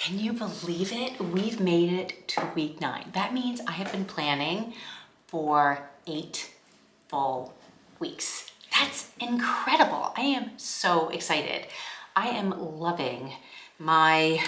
Can you believe it? We've made it to week 9. That means I have been planning for 8 full weeks. That's incredible. I am so excited. I am loving my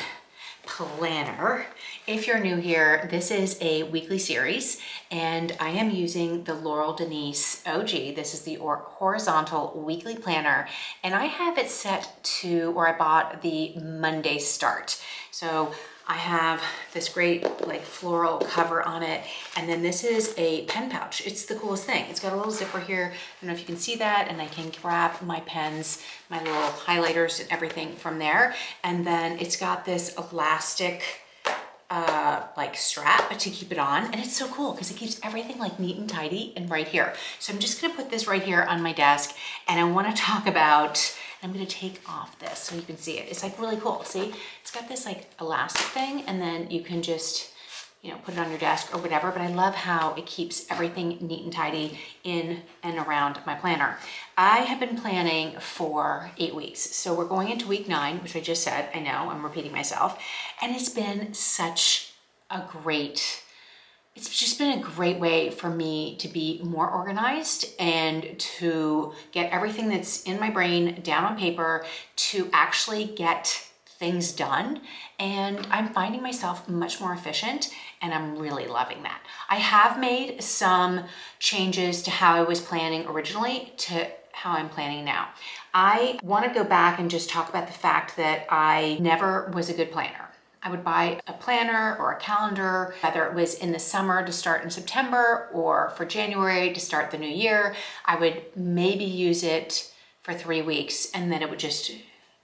planner. If you're new here, this is a weekly series and I am using the Laurel Denise OG. This is the horizontal weekly planner and I have it set to, or I bought the Monday start. So I have this great like floral cover on it. And then this is a pen pouch. It's the coolest thing. It's got a little zipper here. I don't know if you can see that. And I can grab my pens, my little highlighters and everything from there. And then it's got this elastic like strap to keep it on. And it's so cool because it keeps everything like neat and tidy and right here. So I'm just gonna put this right here on my desk and I wanna talk about, I'm gonna take off this so you can see it. It's like really cool, see? It's got this like elastic thing and then you can just, you know, put it on your desk or whatever, but I love how it keeps everything neat and tidy in and around my planner. I have been planning for 8 weeks. So we're going into week 9, which I just said, I know, I'm repeating myself. And it's been such a great, it's just been a great way for me to be more organized and to get everything that's in my brain down on paper to actually get things done. And I'm finding myself much more efficient and I'm really loving that. I have made some changes to how I was planning originally to how I'm planning now. I want to go back and just talk about the fact that I never was a good planner. I would buy a planner or a calendar, whether it was in the summer to start in September or for January to start the new year. I would maybe use it for 3 weeks and then it would just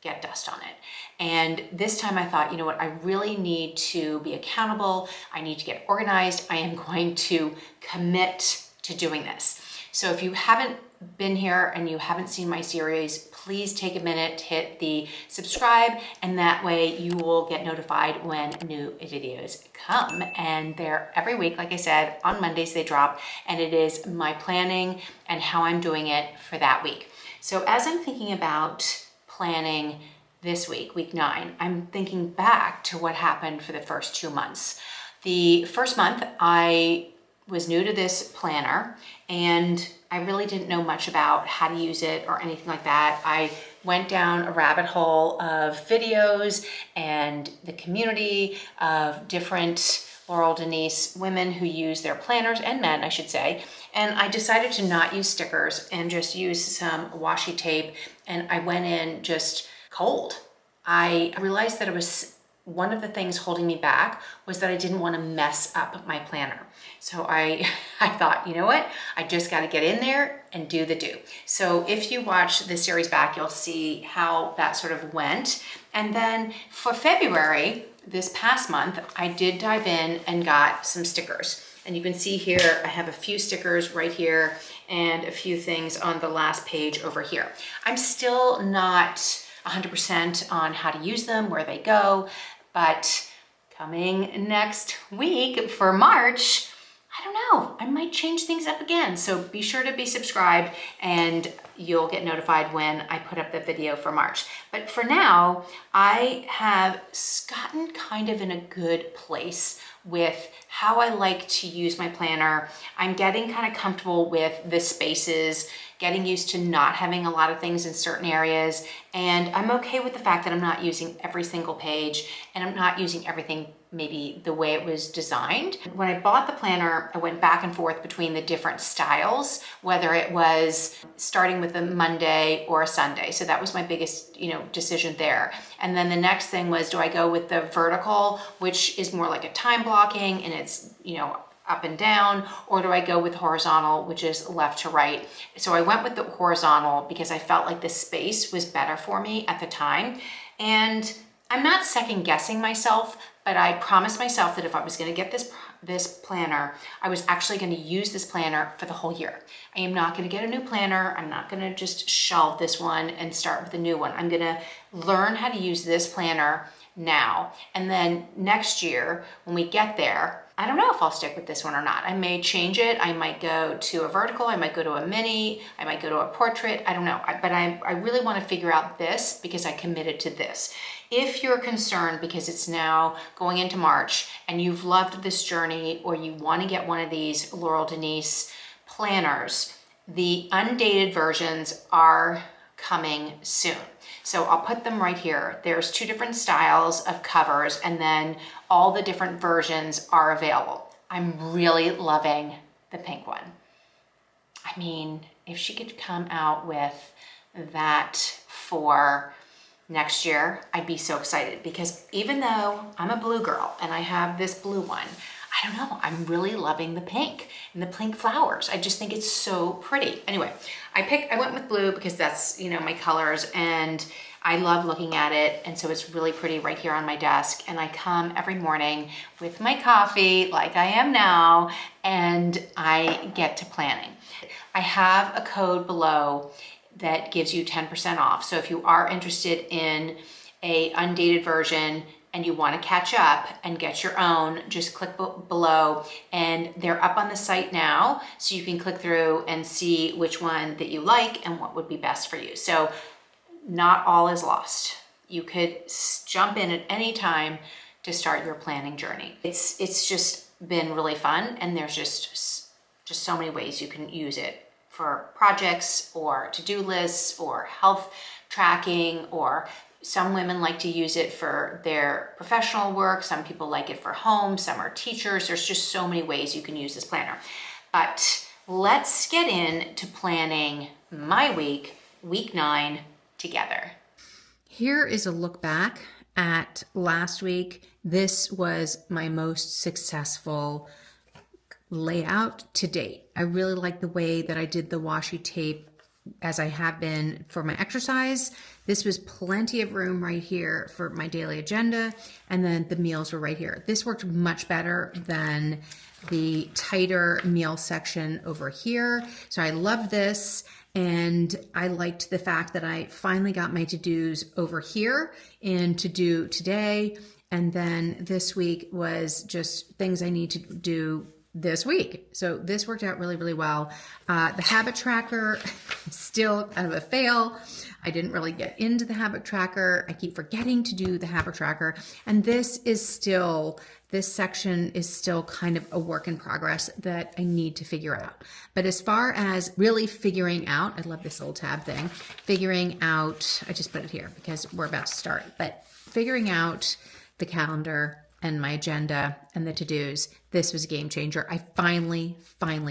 get dust on it. And this time I thought, you know what, I really need to be accountable. I need to get organized. I am going to commit to doing this. So if you haven't been here and you haven't seen my series, please take a minute to hit the subscribe and that way you will get notified when new videos come. And they're every week, like I said, on Mondays they drop and it is my planning and how I'm doing it for that week. So as I'm thinking about planning this week, week 9, I'm thinking back to what happened for the first 2 months. The first month I was new to this planner and I really didn't know much about how to use it or anything like that. I went down a rabbit hole of videos and the community of different Laurel Denise women who use their planners, and men I should say, and I decided to not use stickers and just use some washi tape and I went in just cold. I realized that it was one of the things holding me back was that I didn't want to mess up my planner. So I thought, you know what? I just got to get in there and do the do. So if you watch this series back, you'll see how that sort of went. And then for February, this past month, I did dive in and got some stickers. And you can see here, I have a few stickers right here and a few things on the last page over here. I'm still not 100% on how to use them, where they go, but coming next week for March, I don't know, I might change things up again. So be sure to be subscribed and you'll get notified when I put up the video for March. But for now, I have gotten kind of in a good place with how I like to use my planner. I'm getting kind of comfortable with the spaces, getting used to not having a lot of things in certain areas. And I'm okay with the fact that I'm not using every single page and I'm not using everything maybe the way it was designed. When I bought the planner, I went back and forth between the different styles, whether it was starting with a Monday or a Sunday. So that was my biggest, decision there. And then the next thing was, do I go with the vertical, which is more like a time blocking and it's, up and down, or do I go with horizontal, which is left to right? So I went with the horizontal because I felt like the space was better for me at the time. And I'm not second guessing myself, but I promised myself that if I was going to get this planner, I was actually going to use this planner for the whole year. I am not going to get a new planner. I'm not going to just shelve this one and start with a new one. I'm going to learn how to use this planner now. And then next year, when we get there, I don't know if I'll stick with this one or not. I may change it. I might go to a vertical, I might go to a mini, I might go to a portrait, I don't know. But I really want to figure out this because I committed to this. If you're concerned because it's now going into March and you've loved this journey, or you want to get one of these Laurel Denise planners, the undated versions are coming soon. So I'll put them right here. There's 2 different styles of covers, and then all the different versions are available. I'm really loving the pink one. I mean, if she could come out with that for next year, I'd be so excited, because even though I'm a blue girl and I have this blue one, I don't know, I'm really loving the pink and the pink flowers. I just think it's so pretty. Anyway, I went with blue because that's, you know, my colors, and I love looking at it. And so it's really pretty right here on my desk. And I come every morning with my coffee like I am now, and I get to planning. I have a code below that gives you 10% off. So if you are interested in a undated version and you want to catch up and get your own, just click below, and they're up on the site now, so you can click through and see which one that you like and what would be best for you. So not all is lost. You could jump in at any time to start your planning journey. It's just been really fun, and there's just so many ways you can use it for projects or to-do lists or health tracking, or some women like to use it for their professional work. Some people like it for home. Some are teachers. There's just so many ways you can use this planner. But let's get into planning my week 9 together. Here is a look back at last week. This was my most successful layout to date. I really like the way that I did the washi tape, as I have been for my exercise. This was plenty of room right here for my daily agenda, and then the meals were right here. This worked much better than the tighter meal section over here. So I love this, and I liked the fact that I finally got my to-dos over here in to do today, and then this week was just things I need to do this week. So this worked out really, really well. The habit tracker is still kind of a fail. I didn't really get into the habit tracker. I keep forgetting to do the habit tracker. And this section is still kind of a work in progress that I need to figure out. But as far as really figuring out, I love this little tab thing, figuring out, I just put it here because we're about to start, but figuring out the calendar and my agenda and the to-dos, this was a game changer. I finally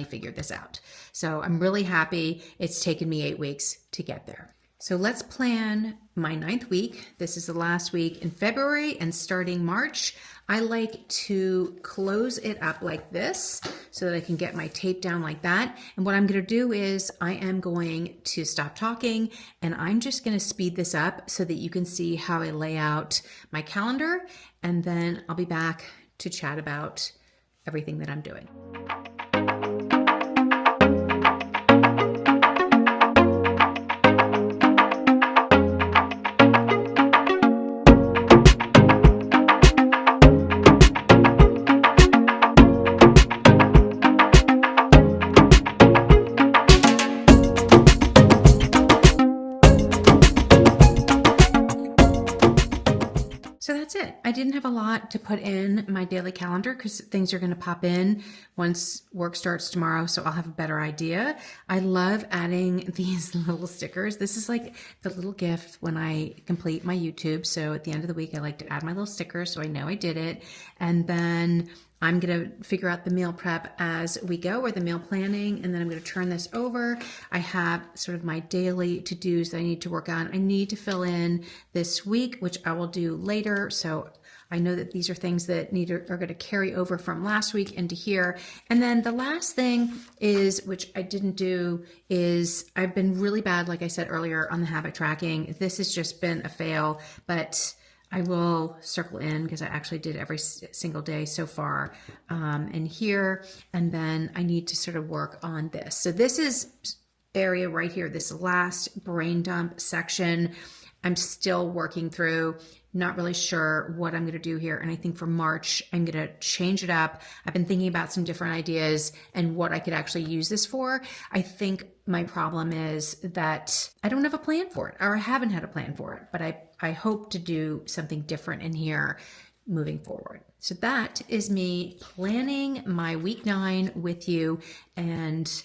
figured this out. So I'm really happy. It's taken me 8 weeks to get there. So let's plan my 9th week. This is the last week in February, and starting March, I like to close it up like this so that I can get my tape down like that. And what I'm going to do is I am going to stop talking, and I'm just going to speed this up so that you can see how I lay out my calendar. And then I'll be back to chat about everything that I'm doing. So that's it. I didn't have a lot to put in my daily calendar because things are going to pop in once work starts tomorrow, so I'll have a better idea. I love adding these little stickers. This is like the little gift when I complete my YouTube. So at the end of the week, I like to add my little stickers so I know I did it. And then I'm going to figure out the meal prep as we go, or the meal planning, and then I'm going to turn this over. I have sort of my daily to-dos that I need to work on. I need to fill in this week, which I will do later. So I know that these are things that are going to carry over from last week into here. And then the last thing is, which I didn't do, is I've been really bad, like I said earlier, on the habit tracking. This has just been a fail, but I will circle in because I actually did every single day so far in here. And then I need to sort of work on this. So this is area right here, this last brain dump section. I'm still working through, not really sure what I'm going to do here. And I think for March, I'm going to change it up. I've been thinking about some different ideas and what I could actually use this for. I think my problem is that I don't have a plan for it, or I haven't had a plan for it, but I hope to do something different in here moving forward. So that is me planning my week 9 with you, and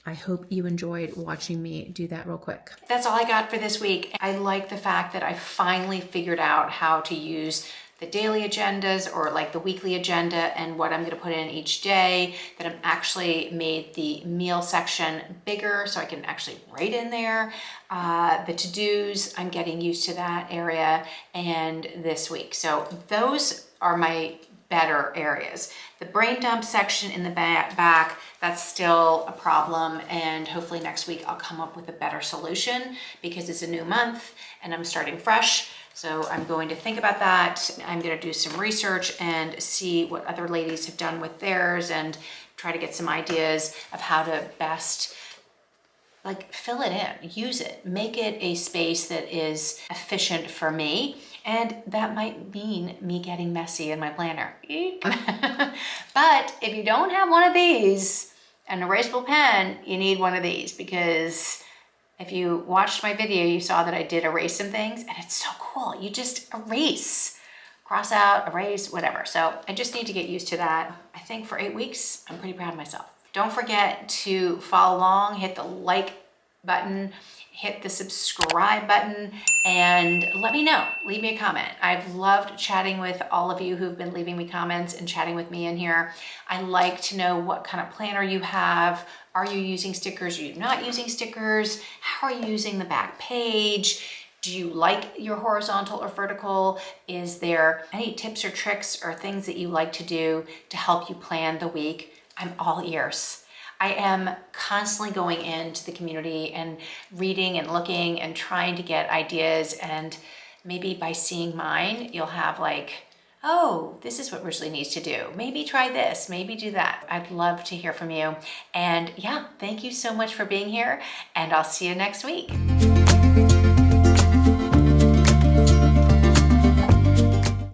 I hope you enjoyed watching me do that real quick. That's all I got for this week. I like the fact that I finally figured out how to use the daily agendas or like the weekly agenda and what I'm going to put in each day, that I've actually made the meal section bigger so I can actually write in there. The to-dos, I'm getting used to that area, and this week. So those are my better areas. The brain dump section in the back, that's still a problem, and hopefully next week I'll come up with a better solution because it's a new month and I'm starting fresh. So I'm going to think about that. I'm going to do some research and see what other ladies have done with theirs and try to get some ideas of how to best like fill it in, use it, make it a space that is efficient for me. And that might mean me getting messy in my planner. But if you don't have one of these, an erasable pen, you need one of these, because if you watched my video, you saw that I did erase some things, and it's so cool. You just erase, cross out, erase, whatever. So I just need to get used to that. I think for 8 weeks, I'm pretty proud of myself. Don't forget to follow along, hit the like button, hit the subscribe button, and let me know. Leave me a comment. I've loved chatting with all of you who've been leaving me comments and chatting with me in here. I like to know what kind of planner you have. Are you using stickers? Are you not using stickers? How are you using the back page? Do you like your horizontal or vertical? Is there any tips or tricks or things that you like to do to help you plan the week? I'm all ears. I am constantly going into the community and reading and looking and trying to get ideas, and maybe by seeing mine, you'll have like, oh, this is what Ridgely needs to do. Maybe try this, maybe do that. I'd love to hear from you. And yeah, thank you so much for being here, and I'll see you next week.